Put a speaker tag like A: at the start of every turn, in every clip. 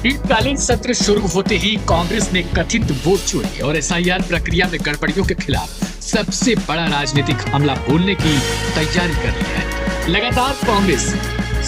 A: शीतकालीन सत्र शुरू होते ही कांग्रेस ने कथित वोट चोरी और एसआईआर प्रक्रिया में गड़बड़ियों के खिलाफ सबसे बड़ा राजनीतिक हमला बोलने की तैयारी कर ली है। लगातार कांग्रेस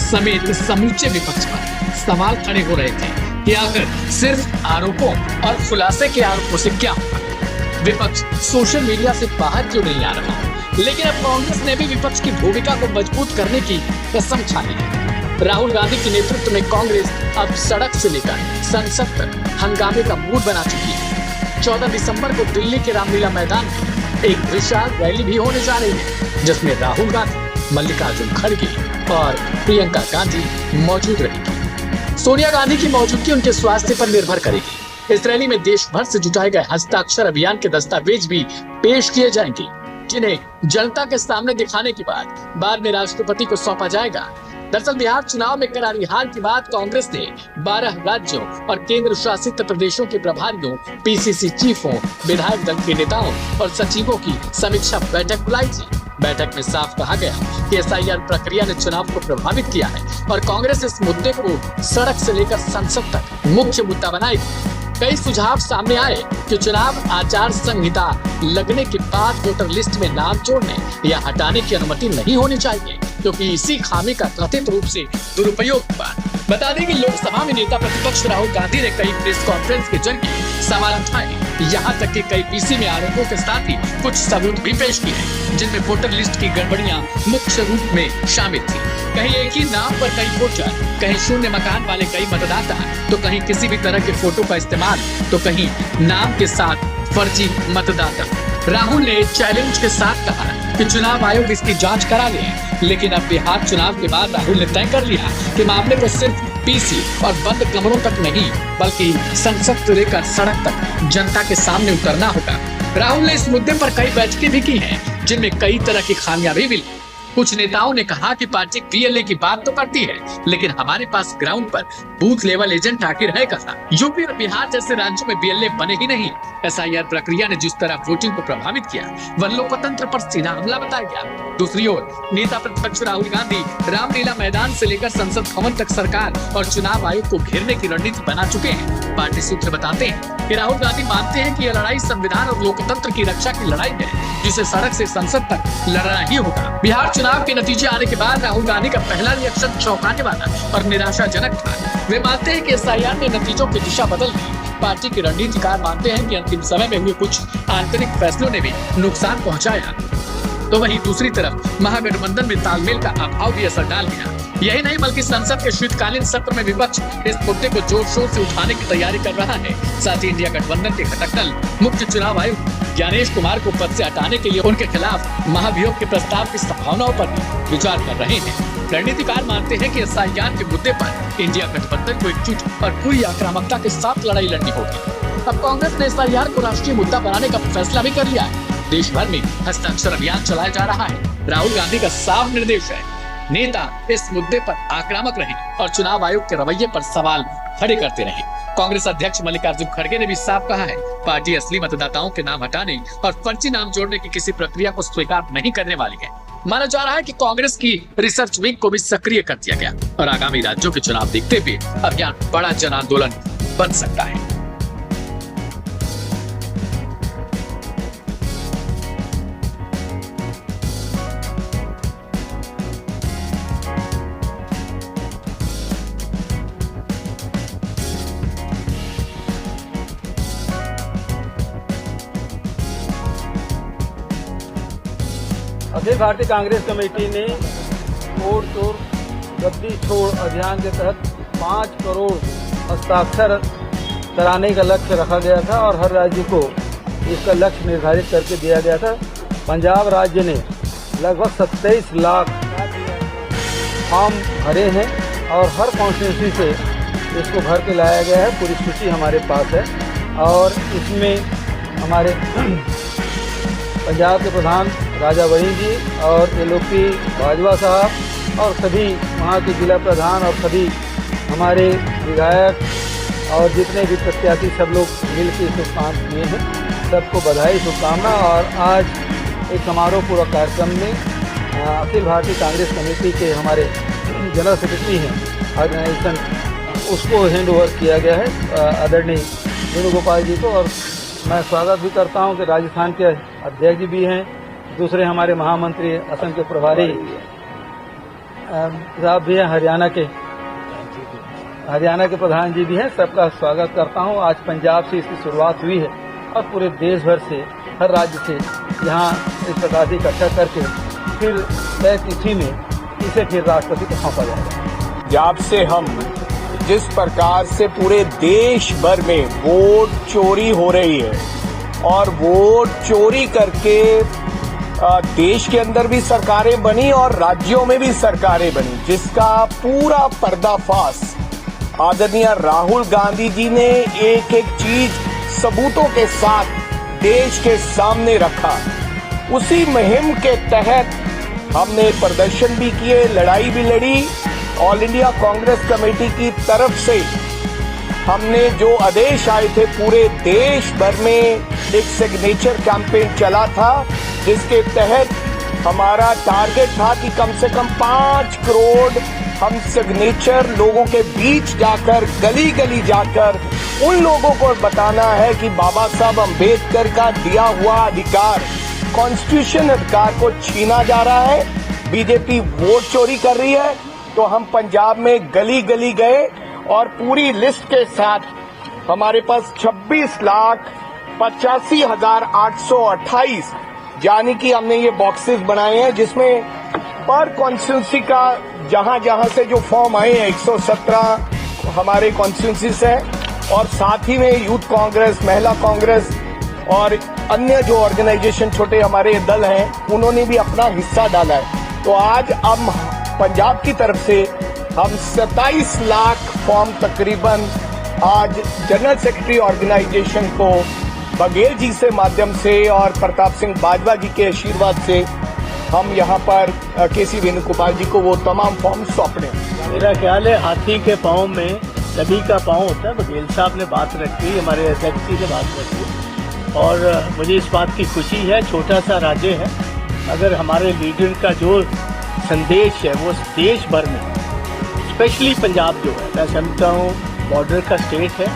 A: समेत समूचे विपक्ष पर सवाल खड़े हो रहे थे कि आखिर सिर्फ आरोपों और खुलासे के आरोपों से क्या होगा। विपक्ष सोशल मीडिया से बाहर क्यों नहीं आ रहा, लेकिन अब कांग्रेस ने भी विपक्ष की भूमिका को मजबूत करने की कसम खा ली है। राहुल गांधी के नेतृत्व में कांग्रेस अब सड़क से लेकर संसद तक हंगामे का मूड बना चुकी है। 14 दिसंबर को दिल्ली के रामलीला मैदान में एक विशाल रैली भी होने जा रही है, जिसमें राहुल गांधी, मल्लिकार्जुन खड़गे और प्रियंका गांधी मौजूद रहेंगी। सोनिया गांधी की मौजूदगी उनके स्वास्थ्य पर निर्भर करेगी। इस रैली में देश भर से जुटाए गए हस्ताक्षर अभियान के दस्तावेज भी पेश किए जाएंगे, जिन्हें जनता के सामने दिखाने के बाद में राष्ट्रपति को सौंपा जाएगा। दरअसल बिहार चुनाव में करारी हार के बाद कांग्रेस ने 12 राज्यों और केंद्र शासित प्रदेशों के प्रभारियों, पीसीसी चीफों, विधायक दल के नेताओं और सचिवों की समीक्षा बैठक बुलाई थी। बैठक में साफ कहा गया कि एसआईआर प्रक्रिया ने चुनाव को प्रभावित किया है और कांग्रेस इस मुद्दे को सड़क से लेकर संसद तक मुख्य मुद्दा बनाएगी। कई सुझाव सामने आए कि चुनाव आचार संहिता लगने के बाद वोटर लिस्ट में नाम जोड़ने या हटाने की अनुमति नहीं होनी चाहिए, क्योंकि इसी खामी का कथित रूप से दुरुपयोग हुआ। बता दें कि लोकसभा में नेता प्रतिपक्ष राहुल गांधी ने कई प्रेस कॉन्फ्रेंस के जरिए सवाल उठाए, यहाँ तक कि कई पीसी में आरोपों के साथ ही कुछ सबूत भी पेश किए, जिनमें वोटर लिस्ट की गड़बड़ियां मुख्य रूप में शामिल थी। कहीं एक ही नाम पर कई वोटर, कहीं शून्य मकान वाले कई मतदाता, तो कहीं किसी भी तरह के फोटो का इस्तेमाल, तो कहीं नाम के साथ फर्जी मतदाता। राहुल ने चैलेंज के साथ कहा कि चुनाव आयोग इसकी जांच करा ले, लेकिन अब बिहार चुनाव के बाद राहुल ने तय कर लिया कि मामले को सिर्फ पीसी और बंद कमरों तक नहीं, बल्कि संसद से लेकर सड़क तक जनता के सामने उतरना होगा। राहुल ने इस मुद्दे पर कई बैठकें भी की हैं, जिनमें कई तरह की खामियां भी मिली। कुछ नेताओं ने कहा कि पार्टी पीएलए की बात तो करती है, लेकिन हमारे पास ग्राउंड पर बूथ लेवल एजेंट आखिर है कहां? यूपी और बिहार जैसे राज्यों में बीएलए बने ही नहीं। एसआईआर प्रक्रिया ने जिस तरह वोटिंग को प्रभावित किया, वह लोकतंत्र पर सीधा हमला बताया गया। दूसरी ओर नेता प्रतिपक्ष राहुल गांधी रामलीला मैदान से लेकर संसद भवन तक सरकार और चुनाव आयोग को घेरने की रणनीति बना चुके हैं। पार्टी सूत्र बताते हैं कि राहुल गांधी मानते हैं कि यह लड़ाई संविधान और लोकतंत्र की रक्षा की लड़ाई है, जिसे सड़क से संसद तक लड़ना ही होगा। बिहार चुनाव के नतीजे आने के बाद राहुल गांधी का पहला रिएक्शन चौंकाने वाला और निराशाजनक था। वे मानते हैं कि एसआईआर ने नतीजों की दिशा बदल दी। पार्टी के रणनीतिकार मानते हैं कि अंतिम समय में हुए कुछ आंतरिक फैसलों ने भी नुकसान पहुंचाया, तो वहीं दूसरी तरफ महागठबंधन में तालमेल का अभाव भी असर डाल गया। यही नहीं, बल्कि संसद के शीतकालीन सत्र में विपक्ष इस मुद्दे को जोर शोर से उठाने की तैयारी कर रहा है। साथ ही इंडिया गठबंधन के घटक दल मुख्य चुनाव आयुक्त ज्ञानेश कुमार को पद से हटाने के लिए उनके खिलाफ महाभियोग के प्रस्ताव की संभावनाओं पर विचार कर रहे हैं। रणनीतिकार मानते हैं कि एसआईआर के मुद्दे पर इंडिया गठबंधन को एकजुट और पूरी आक्रामकता के साथ लड़ाई लड़नी होगी। अब कांग्रेस ने एसआईआर को राष्ट्रीय मुद्दा बनाने का फैसला भी कर लिया है। देश भर में हस्ताक्षर अभियान चलाया जा रहा है। राहुल गांधी का साफ निर्देश है, नेता इस मुद्दे पर आक्रामक रहे और चुनाव आयोग के रवैये पर सवाल खड़े करते रहे। कांग्रेस अध्यक्ष मल्लिकार्जुन खड़गे ने भी साफ कहा है, पार्टी असली मतदाताओं के नाम हटाने और फर्जी नाम जोड़ने की किसी प्रक्रिया को स्वीकार नहीं करने वाली है। माना जा रहा है कि कांग्रेस की रिसर्च विंग को भी सक्रिय कर दिया गया और आगामी राज्यों के चुनाव देखते हुए अभियान बड़ा जन आंदोलन बन सकता है।
B: अखिल भारतीय कांग्रेस कमेटी ने वोट चोर गद्दी छोड़ अभियान के तहत 5 करोड़ हस्ताक्षर कराने का लक्ष्य रखा गया था और हर राज्य को इसका लक्ष्य निर्धारित करके दिया गया था। पंजाब राज्य ने लगभग 27 लाख फॉर्म भरे हैं और हर कॉन्स्टिट्यूंसी से इसको भर के लाया गया है। पूरी सूची हमारे पास है और इसमें हमारे पंजाब के प्रधान राजा वहीद जी और एलओपी बाजवा साहब और सभी वहाँ के जिला प्रधान और सभी हमारे विधायक और जितने भी प्रत्याशी सब लोग मिलकर इसको काम किए हैं। सबको बधाई, शुभकामना। और आज एक समारोह पूर्वक कार्यक्रम में अखिल भारतीय कांग्रेस कमेटी के हमारे जनरल सेक्रेटरी हैं ऑर्गेनाइजेशन उसको हैंड ओवर किया गया है आदरणीय वेणुगोपाल जी को। और मैं स्वागत भी करता हूं कि राजस्थान के अध्यक्ष भी हैं, दूसरे हमारे महामंत्री असम के प्रभारी साहब भी हैं, हरियाणा के प्रधान जी भी हैं। सबका स्वागत करता हूं। आज पंजाब से इसकी शुरुआत हुई है और पूरे देश भर से, हर राज्य से यहाँ इस प्रकार से इकट्ठा करके फिर तय तिथि में इसे फिर राष्ट्रपति को सौंपा जाएगा।
C: पंजाब से हम जिस प्रकार से पूरे देश भर में वोट चोरी हो रही है और वोट चोरी करके देश के अंदर भी सरकारें बनी और राज्यों में भी सरकारें बनी, जिसका पूरा पर्दाफाश आदरणीय राहुल गांधी जी ने एक एक चीज सबूतों के साथ देश के सामने रखा। उसी मुहिम के तहत हमने प्रदर्शन भी किए, लड़ाई भी लड़ी। ऑल इंडिया कांग्रेस कमेटी की तरफ से हमने जो आदेश आए थे, पूरे देश भर में एक सिग्नेचर कैंपेन चला था, जिसके तहत हमारा टारगेट था कि कम से कम 5 करोड़ हम सिग्नेचर लोगों के बीच जाकर, गली गली जाकर उन लोगों को बताना है कि बाबा साहब अम्बेडकर का दिया हुआ अधिकार, कॉन्स्टिट्यूशन अधिकार को छीना जा रहा है, बीजेपी वोट चोरी कर रही है। तो हम पंजाब में गली गली गए और पूरी लिस्ट के साथ हमारे पास 26,85,828 यानी कि हमने ये बॉक्सेस बनाए हैं, जिसमें पर कॉन्स्टिट्यूंसी का जहां जहां से जो फॉर्म आए हैं 117 हमारे कॉन्स्टिट्यूंसीज हैं, और साथ ही में यूथ कांग्रेस, महिला कांग्रेस और अन्य जो ऑर्गेनाइजेशन छोटे हमारे दल हैं, उन्होंने भी अपना हिस्सा डाला है। तो आज हम पंजाब की तरफ से हम 27 लाख फॉर्म तकरीबन आज जनरल सेक्रेटरी ऑर्गेनाइजेशन को बघेल जी से माध्यम से और प्रताप सिंह बाजवा जी के आशीर्वाद से हम यहाँ पर केसी वेणुगोपाल जी को वो तमाम फॉर्म सौंपने।
D: मेरा ख्याल है हाथी के पाँव में सभी का पाँव होता है। बघेल साहब ने बात रखी, हमारे अध्यक्ष जी ने बात रखी, और मुझे इस बात की खुशी है, छोटा सा राज्य है, अगर हमारे लीडर का जो संदेश है वो देश भर में, स्पेशली पंजाब जो है, मैं समझता हूँ बॉर्डर का स्टेट है,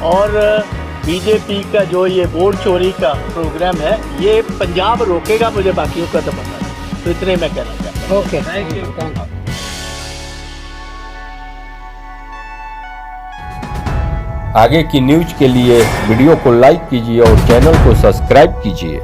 D: और बीजेपी का जो ये वोट चोरी का प्रोग्राम है ये पंजाब रोकेगा, मुझे बाकियों का तो पता है। तो इतने मैं कहना चाहता हूँ।
B: Okay, thank you.
E: आगे की न्यूज के लिए वीडियो को लाइक कीजिए और चैनल को सब्सक्राइब कीजिए।